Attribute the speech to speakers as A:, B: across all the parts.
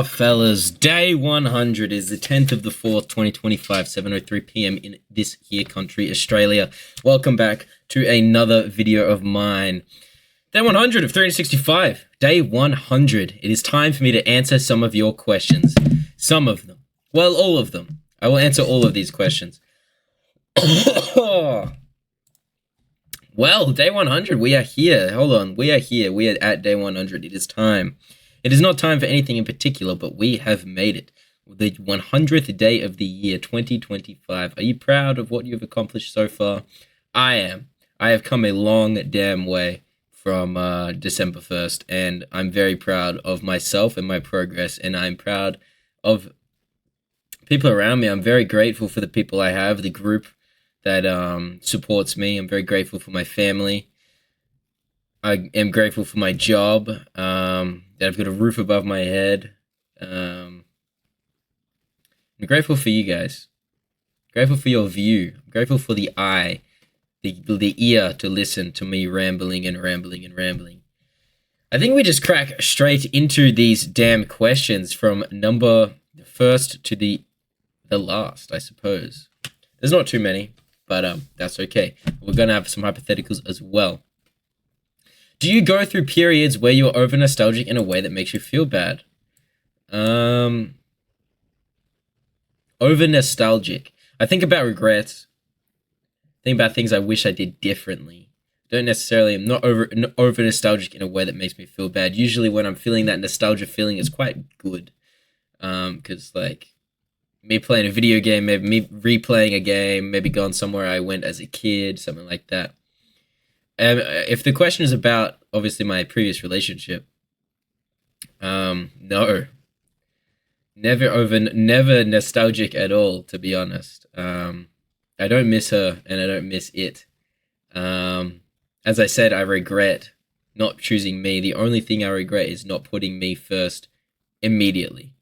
A: up, fellas? Day 100 is the 10th of the 4th, 2025, 7:03 p.m. in this here country, Australia. Welcome back to another video of mine. Day 100 of 365. Day 100. It is time for me to answer some of your questions. Some of them. Well, all of them. I will answer all of these questions. Well, day 100, we are here. Hold on, we are here. We are at day 100. It is time. It is not time for anything in particular, but we have made it. The 100th day of the year, 2025. Are you proud of what you've accomplished so far? I am. I have come a long damn way from December 1st, and I'm very proud of myself and my progress, and I'm proud of people around me. I'm very grateful for the people I have, the group that supports me. I'm very grateful for my family. I am grateful for my job, that I've got a roof above my head. I'm grateful for you guys. Grateful for your view. I'm grateful for the eye, the ear to listen to me rambling and rambling and rambling. I think we just crack straight into these damn questions from number first to the last, I suppose. There's not too many, but that's okay. We're going to have some hypotheticals as well. Do you go through periods where you're over nostalgic in a way that makes you feel bad? Over nostalgic. I think about regrets. Think about things I wish I did differently. I'm not over nostalgic in a way that makes me feel bad. Usually when I'm feeling that nostalgia feeling, it's quite good. Because like me playing a video game, maybe me replaying a game, maybe going somewhere I went as a kid, something like that. If the question is about, obviously, my previous relationship, no. Never nostalgic at all, to be honest. I don't miss her, and I don't miss it. As I said, I regret not choosing me. The only thing I regret is not putting me first immediately,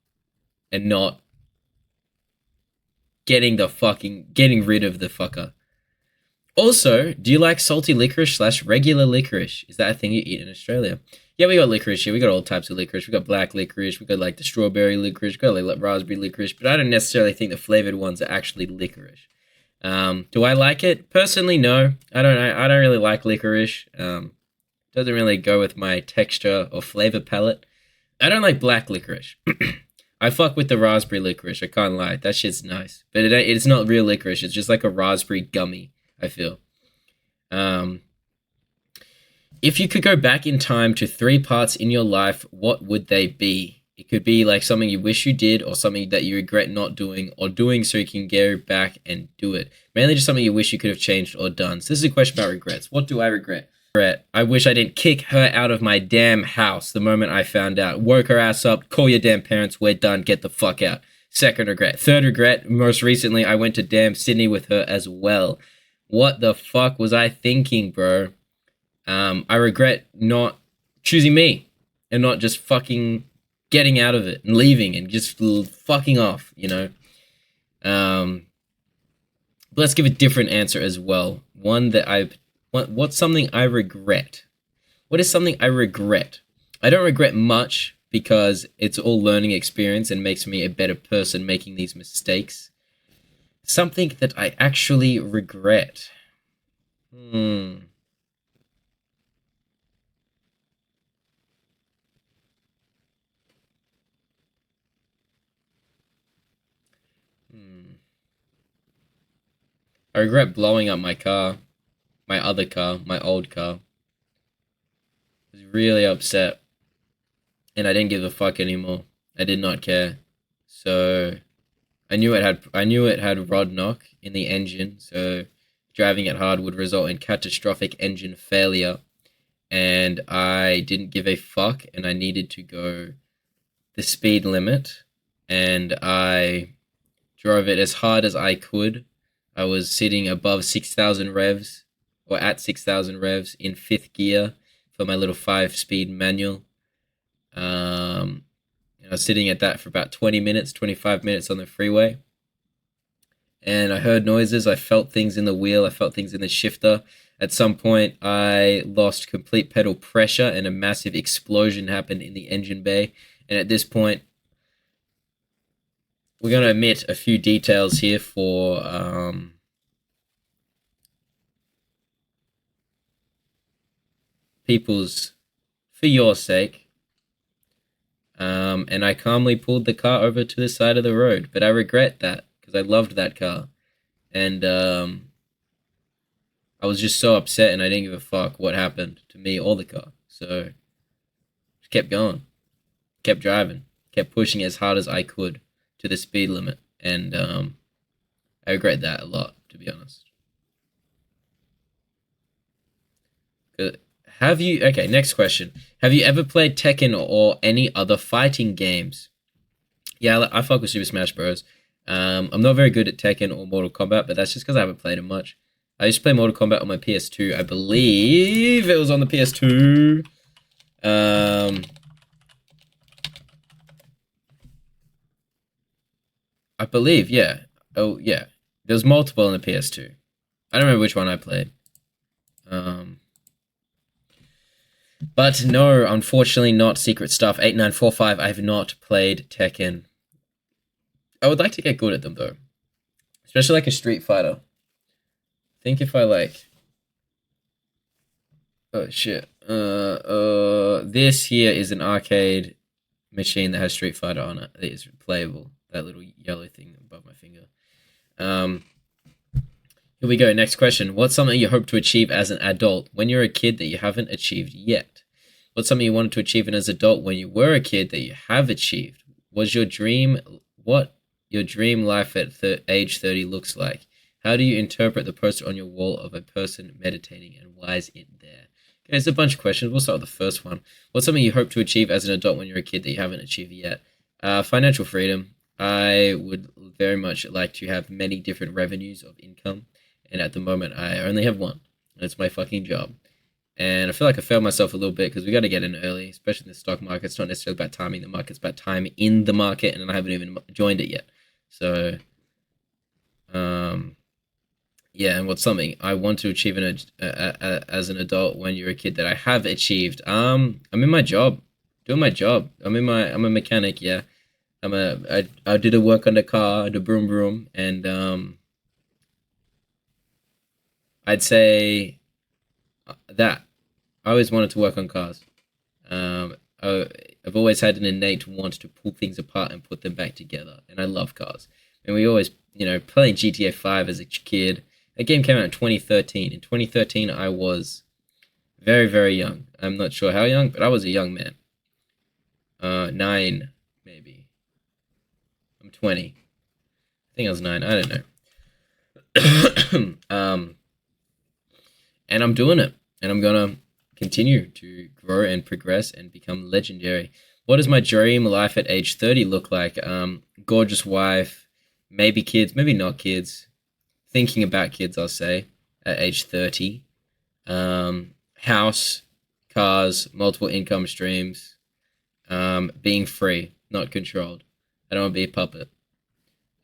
A: and not getting rid of the fucker. Also, do you like salty licorice / regular licorice? Is that a thing you eat in Australia? Yeah, we got licorice here. We got all types of licorice. We got black licorice. We got like the strawberry licorice. We got like raspberry licorice. But I don't necessarily think the flavored ones are actually licorice. Do I like it? Personally, no. I don't really like licorice. Doesn't really go with my texture or flavor palette. I don't like black licorice. I fuck with the raspberry licorice. I can't lie. That shit's nice. But it's not real licorice. It's just like a raspberry gummy, I feel. If you could go back in time to 3 parts in your life, what would they be? It could be like something you wish you did, or something that you regret not doing, or doing so you can go back and do it. Mainly just something you wish you could have changed or done. So this is a question about regrets. What do I regret? I wish I didn't kick her out of my damn house the moment I found out. Woke her ass up, call your damn parents, we're done, get the fuck out. Second regret. Third regret, most recently, I went to damn Sydney with her as well. What the fuck was I thinking, bro? I regret not choosing me and not just fucking getting out of it and leaving and just fucking off, you know? Let's give a different answer as well. One that what's something I regret? What is something I regret? I don't regret much because it's all learning experience and makes me a better person making these mistakes. Something that I actually regret. I regret blowing up my car. My other car. My old car. I was really upset. And I didn't give a fuck anymore. I did not care. So I knew it had rod knock in the engine, so driving it hard would result in catastrophic engine failure. And I didn't give a fuck, and I needed to go the speed limit, and I drove it as hard as I could. I was sitting above 6,000 revs, or at 6,000 revs in 5th gear for my little 5-speed manual. I was sitting at that for about 25 minutes on the freeway. And I heard noises, I felt things in the wheel, I felt things in the shifter. At some point, I lost complete pedal pressure and a massive explosion happened in the engine bay. And at this point, we're gonna omit a few details here for for your sake. And I calmly pulled the car over to the side of the road, but I regret that because I loved that car, and I was just so upset, and I didn't give a fuck what happened to me or the car. So just kept going, kept driving, kept pushing as hard as I could to the speed limit, and I regret that a lot, to be honest. Have you... Okay, next question. Have you ever played Tekken or any other fighting games? Yeah, I fuck with Super Smash Bros. I'm not very good at Tekken or Mortal Kombat, but that's just because I haven't played it much. I used to play Mortal Kombat on my PS2. I believe it was on the PS2. I believe, yeah. Oh, yeah. There's multiple on the PS2. I don't remember which one I played. But no, unfortunately not Secret Stuff 8945. I have not played Tekken. I would like to get good at them though. Especially like a Street Fighter. I think if I like... Oh shit. This here is an arcade machine that has Street Fighter on it. It is playable. That little yellow thing above my finger. Here we go. Next question. What's something you hope to achieve as an adult when you're a kid that you haven't achieved yet? What's something you wanted to achieve as an adult when you were a kid that you have achieved? Was your dream... What your dream life at age 30 looks like? How do you interpret the poster on your wall of a person meditating, and why is it there? Okay, there's a bunch of questions. We'll start with the first one. What's something you hope to achieve as an adult when you're a kid that you haven't achieved yet? Financial freedom. I would very much like to have many different revenues of income, and at the moment I only have one, and it's my fucking job. And I feel like I failed myself a little bit because we got to get in early, especially in the stock market. It's not necessarily about timing the market, it's about time in the market, and I haven't even joined it yet. So, yeah, and what's something I want to achieve as an adult when you're a kid that I have achieved? I'm in my job, doing my job. I'm a mechanic, yeah. I did a work on the car, the broom broom, and I'd say that I always wanted to work on cars. I've always had an innate want to pull things apart and put them back together, and I love cars. And we always, playing GTA 5 as a kid. That game came out in 2013. In 2013, I was very, very young. I'm not sure how young, but I was a young man. 9, maybe. I'm 20. I think I was 9. I don't know. And I'm doing it. And I'm going to continue to grow and progress and become legendary. What does my dream life at age 30 look like? Gorgeous wife, maybe kids, maybe not kids. Thinking about kids, I'll say, at age 30. House, cars, multiple income streams. Being free, not controlled. I don't want to be a puppet.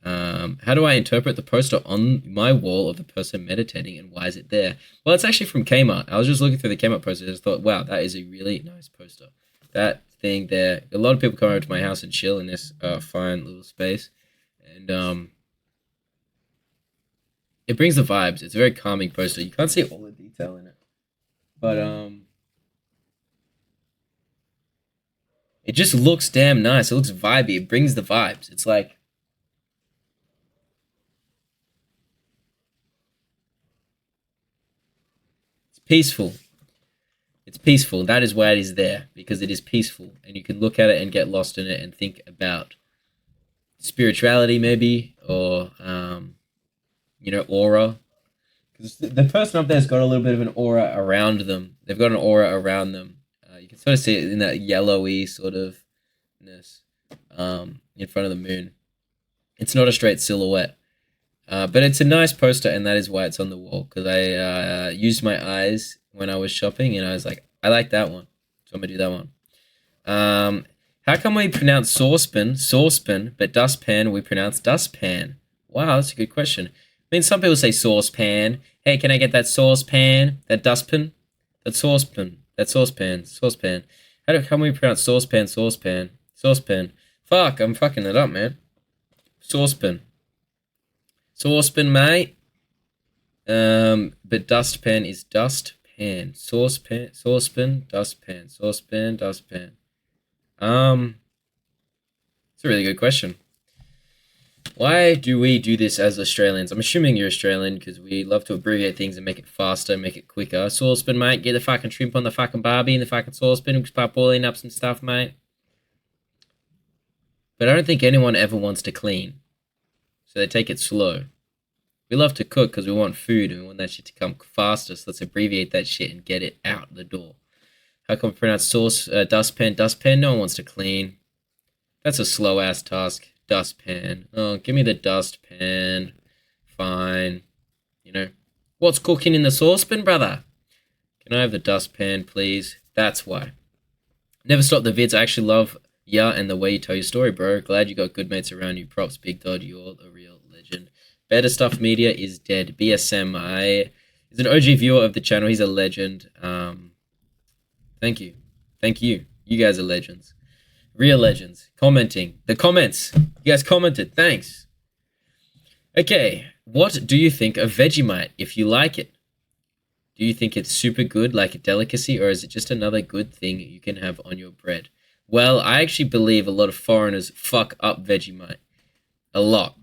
A: How do I interpret the poster on my wall of the person meditating, and why is it there? Well, it's actually from Kmart. I was just looking through the Kmart poster and just thought, wow, that is a really nice poster. That thing there. A lot of people come over to my house and chill in this fine little space. And it brings the vibes. It's a very calming poster. You can't see all the detail in it. But it just looks damn nice. It looks vibey. It brings the vibes. It's like... peaceful. It's peaceful. That is why it is there, because it is peaceful, and you can look at it and get lost in it and think about spirituality, maybe, or aura. Because the person up there's got a little bit of an aura around them. They've got an aura around them. You can sort of see it in that yellowy sort of ness in front of the moon. It's not a straight silhouette. But it's a nice poster, and that is why it's on the wall, because I used my eyes when I was shopping, and I was like, I like that one, so I'm going to do that one. How come we pronounce saucepan, but dustpan we pronounce dustpan? Wow, that's a good question. I mean, some people say saucepan. Hey, can I get that saucepan? That dustpan? That saucepan. That saucepan. How come we pronounce saucepan? Saucepan. Fuck, I'm fucking it up, man. Saucepan. Saucepan, mate. But dustpan is dustpan. Saucepan, dustpan. Saucepan, dustpan. It's a really good question. Why do we do this as Australians? I'm assuming you're Australian because we love to abbreviate things and make it faster, make it quicker. Saucepan, mate. Get the fucking shrimp on the fucking barbie in the fucking saucepan. We start boiling up some stuff, mate. But I don't think anyone ever wants to clean. So they take it slow. We love to cook because we want food and we want that shit to come faster. So let's abbreviate that shit and get it out the door. How come we pronounce dustpan? Dustpan? No one wants to clean. That's a slow-ass task. Dustpan. Oh, give me the dustpan. Fine. You know. What's cooking in the saucepan, brother? Can I have the dustpan, please? That's why. Never stop the vids. I actually love ya and the way you tell your story, bro. Glad you got good mates around you. Props, Big Dod. You're a real legend. Better Stuff Media is dead. BSM. Is an OG viewer of the channel. He's a legend. Thank you. Thank you. You guys are legends. Real legends. Commenting. The comments. You guys commented. Thanks. Okay. What do you think of Vegemite if you like it? Do you think it's super good, like a delicacy, or is it just another good thing you can have on your bread? Well, I actually believe a lot of foreigners fuck up Vegemite. A lot.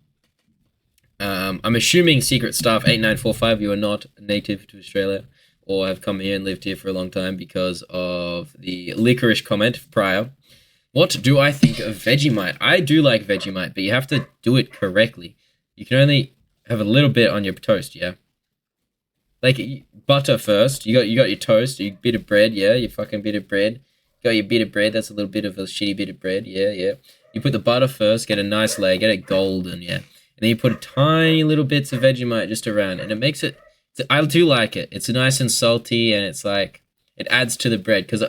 A: I'm assuming Secret Staff 8945, you are not native to Australia or have come here and lived here for a long time because of the licorice comment prior. What do I think of Vegemite? I do like Vegemite, but you have to do it correctly. You can only have a little bit on your toast, yeah? Like, butter first. You got your toast, your bit of bread, yeah? Your fucking bit of bread. You got your bit of bread, that's a little bit of a shitty bit of bread, yeah, yeah. You put the butter first, get a nice layer, get it golden, yeah? And then you put tiny little bits of Vegemite just around, and it makes it... I do like it. It's nice and salty, and it's like... It adds to the bread, because...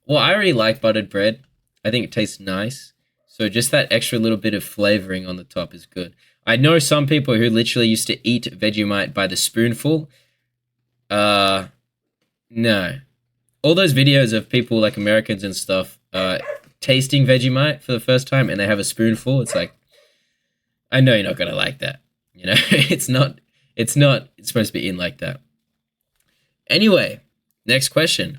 A: Well, I already like buttered bread. I think it tastes nice. So just that extra little bit of flavoring on the top is good. I know some people who literally used to eat Vegemite by the spoonful. No. All those videos of people like Americans and stuff tasting Vegemite for the first time and they have a spoonful, it's like, I know you're not going to like that. You know, it's supposed to be eaten like that. Anyway, next question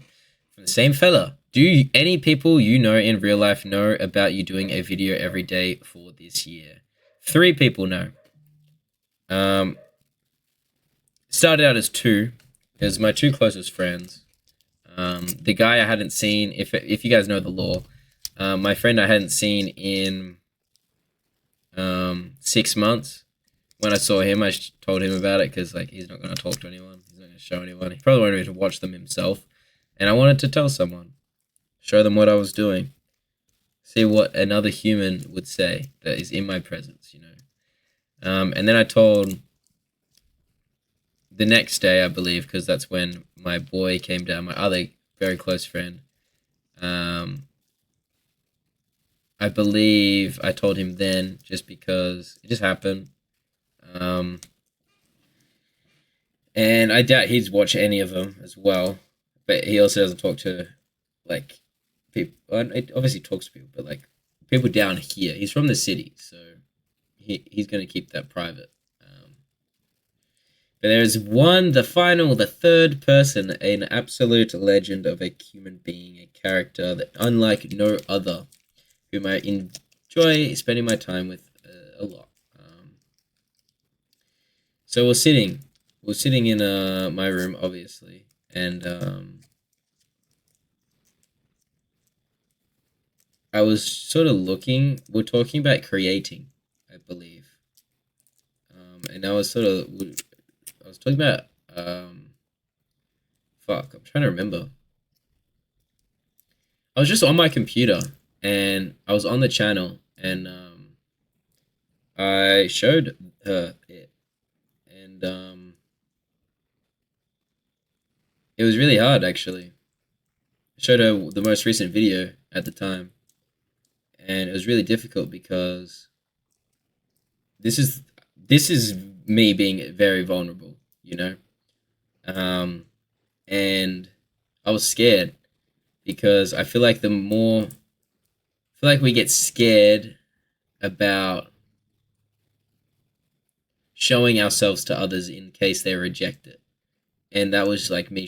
A: from the same fella. Do any people you know in real life know about you doing a video every day for this year? 3 people know. Started out as 2. It was my 2 closest friends. The guy I hadn't seen, if you guys know the law, my friend I hadn't seen in 6 months. When I saw him, I told him about it because like he's not going to talk to anyone. He's not going to show anyone. He probably won't even watch them himself. And I wanted to tell someone. Show them what I was doing. See what another human would say that is in my presence, you know. And then I told the next day, I believe, because that's when my boy came down, my other very close friend. I believe I told him then just because it just happened. And I doubt he'd watch any of them as well. But he also doesn't talk to, like, people. It obviously talks to people, but, like, people down here. He's from the city, so he's going to keep that private. But there's the third person, an absolute legend of a human being, a character that unlike no other, whom I enjoy spending my time with a lot. So we're sitting in my room, obviously, and I was sort of looking. We're talking about creating, I believe, and I was talking about fuck. I'm trying to remember. I was just on my computer and I was on the channel and I showed her it and it was really hard actually. I showed her the most recent video at the time and it was really difficult because this is me being very vulnerable, you know? And I was scared because I feel like we get scared about showing ourselves to others in case they reject it. And that was like me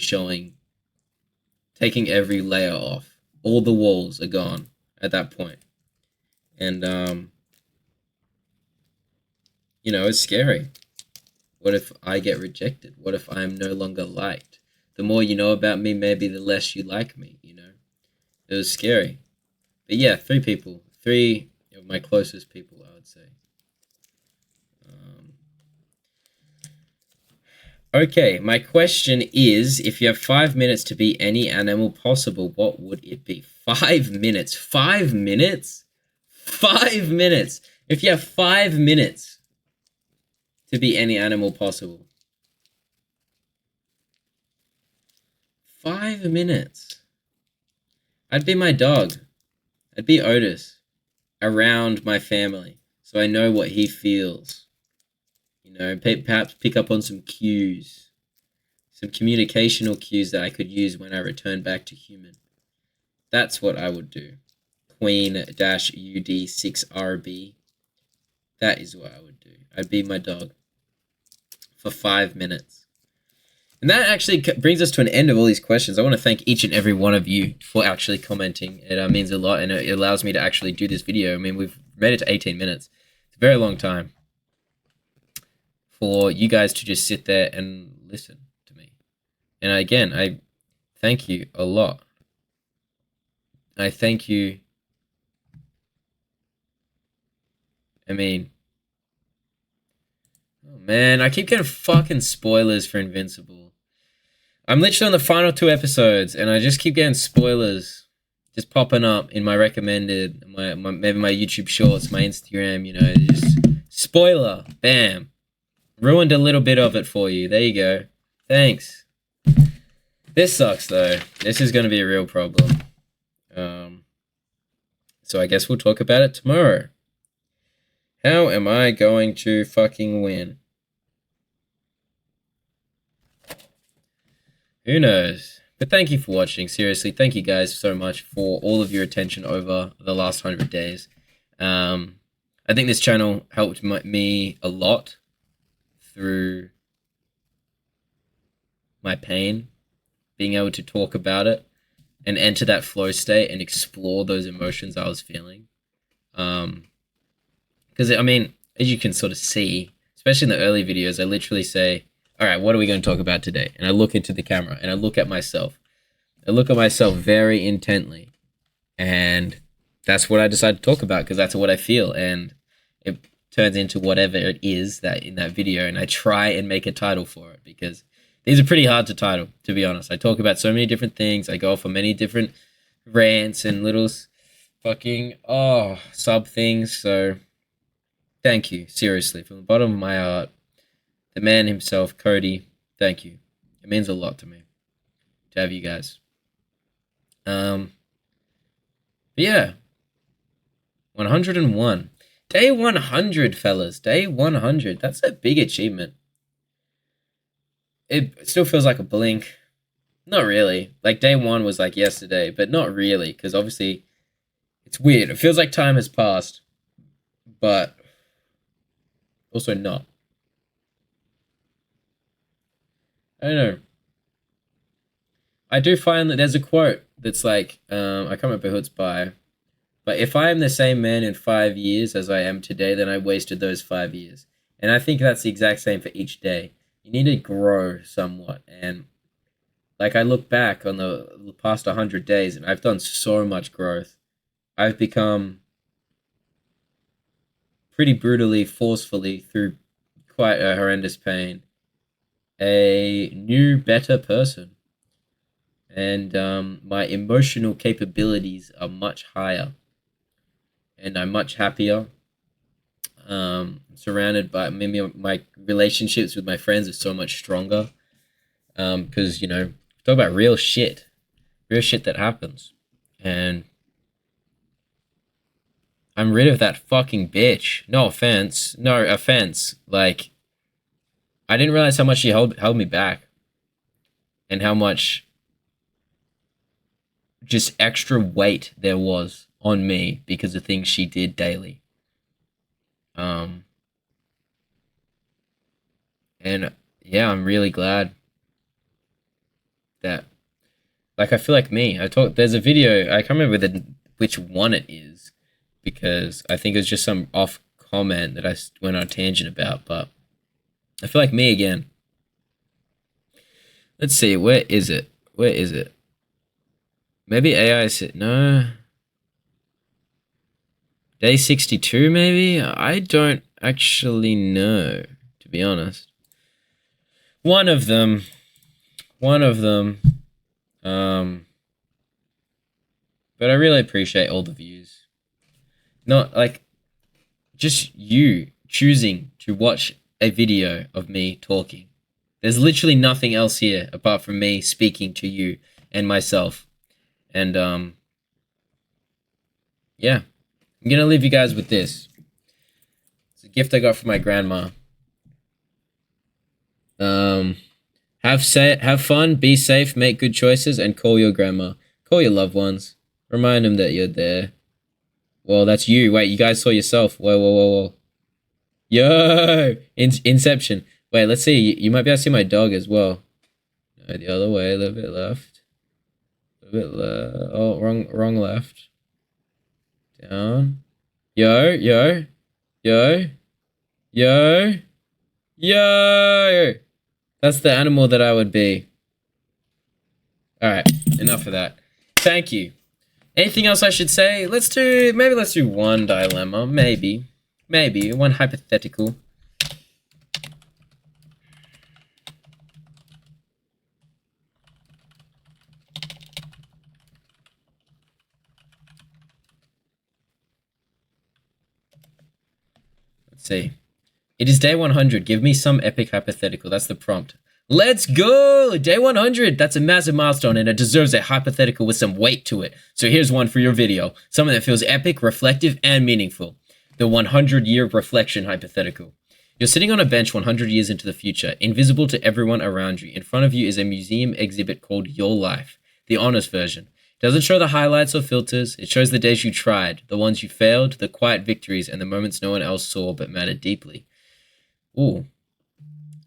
A: taking every layer off. All the walls are gone at that point. And, it's scary. What if I get rejected? What if I'm no longer liked? The more you know about me, maybe the less you like me, It was scary. But yeah, 3 people. 3 of my closest people, I would say. Okay, my question is, if you have 5 minutes to be any animal possible, what would it be? 5 minutes. 5 minutes? 5 minutes. If you have 5 minutes to be any animal possible. 5 minutes. I'd be my dog. I'd be Otis. Around my family. So I know what he feels. Perhaps pick up on some cues. Some communicational cues that I could use when I return back to human. That's what I would do. Queen-UD6RB. That is what I would do. I'd be my dog. For 5 minutes. And that actually brings us to an end of all these questions. I want to thank each and every one of you for actually commenting. It means a lot, and it allows me to actually do this video. I mean, we've made it to 18 minutes. It's a very long time for you guys to just sit there and listen to me. And again, I thank you a lot. I thank you. I mean, oh man, I keep getting fucking spoilers for Invincible. I'm literally on the final 2 episodes, and I just keep getting spoilers just popping up in my recommended, maybe my YouTube Shorts, my Instagram, just spoiler, bam. Ruined a little bit of it for you. There you go. Thanks. This sucks, though. This is going to be a real problem. So I guess we'll talk about it tomorrow. How am I going to fucking win? Who knows? But thank you for watching. Seriously, thank you guys so much for all of your attention over the last 100 days. I think this channel helped me a lot through my pain, being able to talk about it and enter that flow state and explore those emotions I was feeling. Because, I mean, as you can sort of see, especially in the early videos, I literally say, all right, what are we going to talk about today? And I look into the camera and I look at myself. I look at myself very intently. And that's what I decide to talk about because that's what I feel. And it turns into whatever it is that in that video. And I try and make a title for it because these are pretty hard to title, to be honest. I talk about so many different things. I go off on many different rants and little fucking, sub things. So thank you, seriously, from the bottom of my heart. The man himself, Cody, thank you. It means a lot to me to have you guys. But yeah, 101. Day 100, fellas. Day 100. That's a big achievement. It still feels like a blink. Not really. Like, day 1 was like yesterday, but not really, because obviously it's weird. It feels like time has passed, but also not. I don't know. I do find that there's a quote that's like, I can't remember who it's by, but if I am the same man in 5 years as I am today, then I wasted those 5 years. And I think that's the exact same for each day. You need to grow somewhat. And like, I look back on the past 100 days and I've done so much growth. I've become pretty brutally, forcefully, through quite a horrendous pain, a new, better person. And my emotional capabilities are much higher. And I'm much happier. Surrounded by, maybe my relationships with my friends are so much stronger. Because, talk about real shit that happens. And I'm rid of that fucking bitch. No offense. Like, I didn't realize how much she held me back. And how much just extra weight there was on me because of things she did daily. And yeah, I'm really glad that, like, I feel like me. There's a video, I can't remember which one it is, because I think it was just some off comment that I went on a tangent about, but I feel like me again. Let's see, where is it? Where is it? Maybe AI said, no. Day 62, maybe? I don't actually know, to be honest. One of them. But I really appreciate all the views. Not like just you choosing to watch a video of me talking. There's literally nothing else here apart from me speaking to you and myself. And yeah. I'm gonna leave you guys with this. It's a gift I got from my grandma. Have fun, be safe, make good choices, and call your grandma. Call your loved ones. Remind them that you're there. Well, that's you. Wait, you guys saw yourself. Whoa. Yo! Inception. Wait, let's see. You might be able to see my dog as well. No, the other way. A little bit left. A little bit left. Oh, wrong left. Down. Yo! That's the animal that I would be. Alright, enough of that. Thank you. Anything else I should say? Let's do one dilemma. Maybe. One hypothetical. Let's see. It is day 100. Give me some epic hypothetical. That's the prompt. Let's go! Day 100! That's a massive milestone and it deserves a hypothetical with some weight to it. So here's one for your video. Something that feels epic, reflective, and meaningful. The 100-year reflection hypothetical. You're sitting on a bench 100 years into the future, invisible to everyone around you. In front of you is a museum exhibit called Your Life, the honest version. It doesn't show the highlights or filters. It shows the days you tried, the ones you failed, the quiet victories, and the moments no one else saw but mattered deeply. Ooh.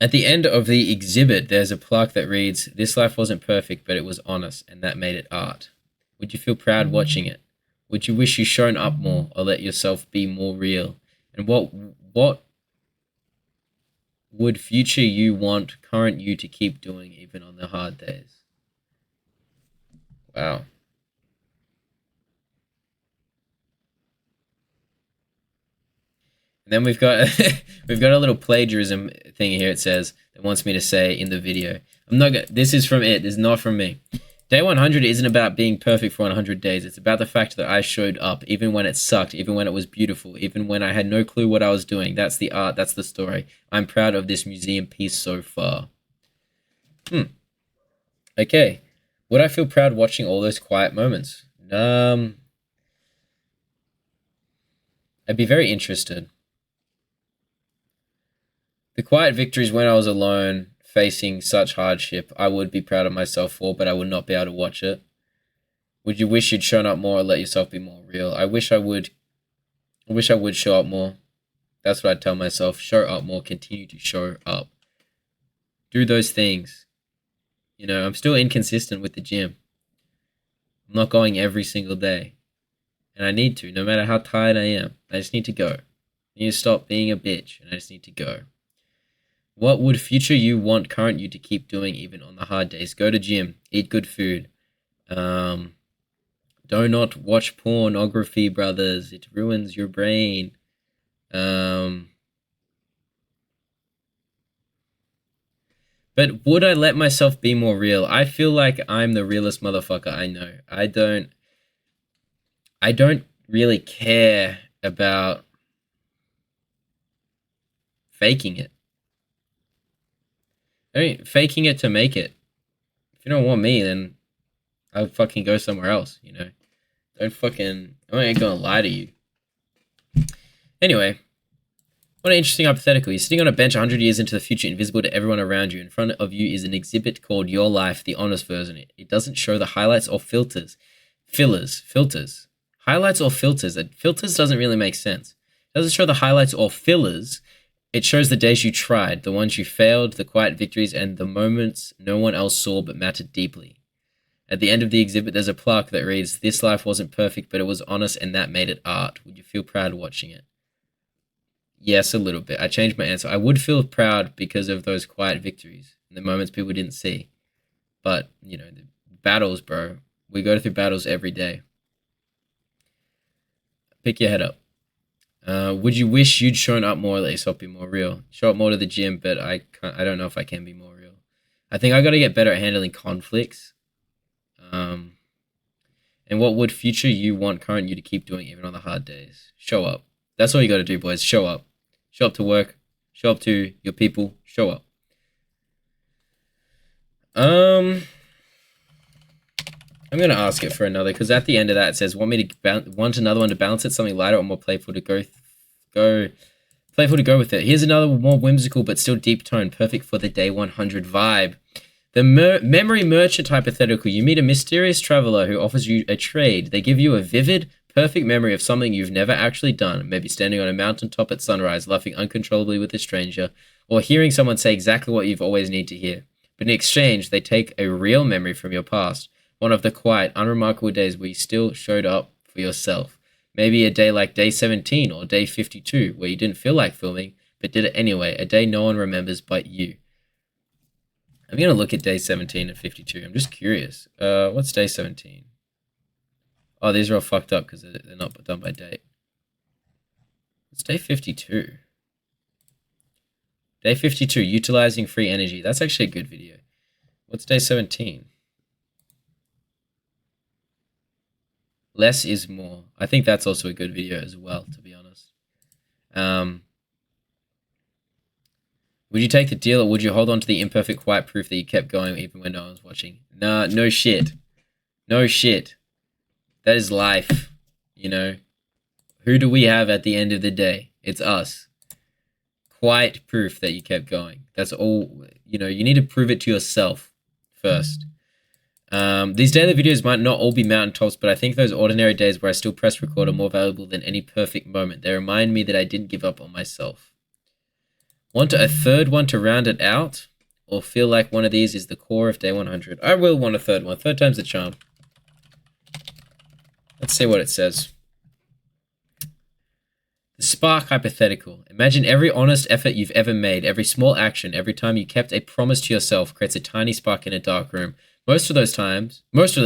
A: At the end of the exhibit, there's a plaque that reads, "This life wasn't perfect, but it was honest, and that made it art." Would you feel proud watching it? Would you wish you shown up more or let yourself be more real? And what would future you want current you to keep doing even on the hard days? Wow. And then we've got a little plagiarism thing here. It says that wants me to say in the video. This is from it. This is not from me. Day 100 isn't about being perfect for 100 days. It's about the fact that I showed up, even when it sucked, even when it was beautiful, even when I had no clue what I was doing. That's the art. That's the story. I'm proud of this museum piece so far. Okay. Would I feel proud watching all those quiet moments? I'd be very interested. The quiet victories when I was alone, facing such hardship, I would be proud of myself for, but I would not be able to watch it. Would you wish you'd shown up more or let yourself be more real? I wish I would show up more. That's what I'd tell myself. Show up more. Continue to show up. Do those things. You know, I'm still inconsistent with the gym. I'm not going every single day. And I need to, no matter how tired I am. I just need to go. I need to stop being a bitch, and I just need to go. What would future you want current you to keep doing even on the hard days? Go to gym. Eat good food. Do not watch pornography, brothers. It ruins your brain. But would I let myself be more real? I feel like I'm the realest motherfucker I know. I don't really care about faking it. I mean, faking it to make it. If you don't want me, then I'll fucking go somewhere else, you know? I ain't gonna lie to you. Anyway, what an interesting hypothetical. You're sitting on a bench 100 years into the future, invisible to everyone around you. In front of you is an exhibit called Your Life, the honest version. It doesn't show the highlights or filters. Filters. Highlights or filters. Filters doesn't really make sense. It doesn't show the highlights or fillers. It shows the days you tried, the ones you failed, the quiet victories, and the moments no one else saw but mattered deeply. At the end of the exhibit, there's a plaque that reads, "This life wasn't perfect, but it was honest, and that made it art." Would you feel proud watching it? Yes, a little bit. I changed my answer. I would feel proud because of those quiet victories and the moments people didn't see. But, you know, the battles, bro. We go through battles every day. Pick your head up. Would you wish you'd shown up more, let yourself be more real? Show up more to the gym, but I don't know if I can be more real. I think I got to get better at handling conflicts. And what would future you want current you to keep doing even on the hard days? Show up. That's all you got to do, boys. Show up. Show up to work. Show up to your people. Show up. I'm gonna ask it for another because at the end of that it says, want another one to balance it, something lighter or more playful to go with it. Here's another more whimsical but still deep tone, perfect for the day 100 vibe. The memory merchant hypothetical. You meet a mysterious traveler who offers you a trade. They give you a vivid, perfect memory of something you've never actually done, maybe standing on a mountaintop at sunrise, laughing uncontrollably with a stranger, or hearing someone say exactly what you've always needed to hear. But in exchange, they take a real memory from your past, one of the quiet, unremarkable days where you still showed up for yourself. Maybe a day like day 17 or day 52, where you didn't feel like filming, but did it anyway, a day no one remembers but you. I'm going to look at day 17 and 52. I'm just curious. What's day 17? Oh, these are all fucked up because they're not done by date. It's day 52. Day 52, utilizing free energy. That's actually a good video. What's day 17? Less is more. I think that's also a good video as well, to be honest. Would you take the deal or would you hold on to the imperfect quiet proof that you kept going even when no one's watching? Nah, no shit. No shit. That is life, you know? Who do we have at the end of the day? It's us. Quiet proof that you kept going. That's all, you know, you need to prove it to yourself first. These daily videos might not all be mountaintops, but I think those ordinary days where I still press record are more valuable than any perfect moment. They remind me that I didn't give up on myself. Want a third one to round it out? Or feel like one of these is the core of day 100? I will want a third one. Third time's the charm. Let's see what it says. The spark hypothetical. Imagine every honest effort you've ever made, every small action, every time you kept a promise to yourself creates a tiny spark in a dark room. Most of the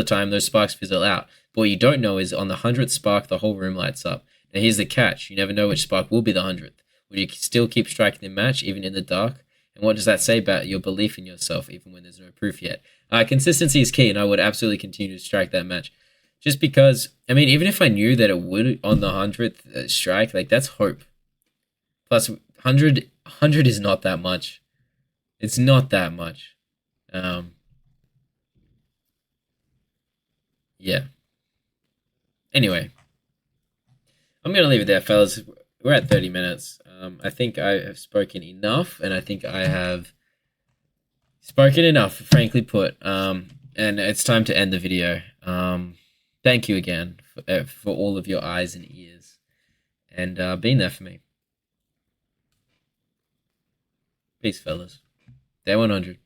A: time, those sparks fizzle out. But what you don't know is on the 100th spark, the whole room lights up. Now here's the catch. You never know which spark will be the 100th. Will you still keep striking the match, even in the dark? And what does that say about your belief in yourself, even when there's no proof yet? Consistency is key, and I would absolutely continue to strike that match. Just because, I mean, even if I knew that it would on the 100th strike, like, that's hope. Plus, 100 is not that much. It's not that much. Yeah. Anyway. I'm going to leave it there, fellas. We're at 30 minutes. I think I have spoken enough, and I think I have spoken enough, frankly put. And it's time to end the video. Thank you again for all of your eyes and ears and being there for me. Peace, fellas. Day 100.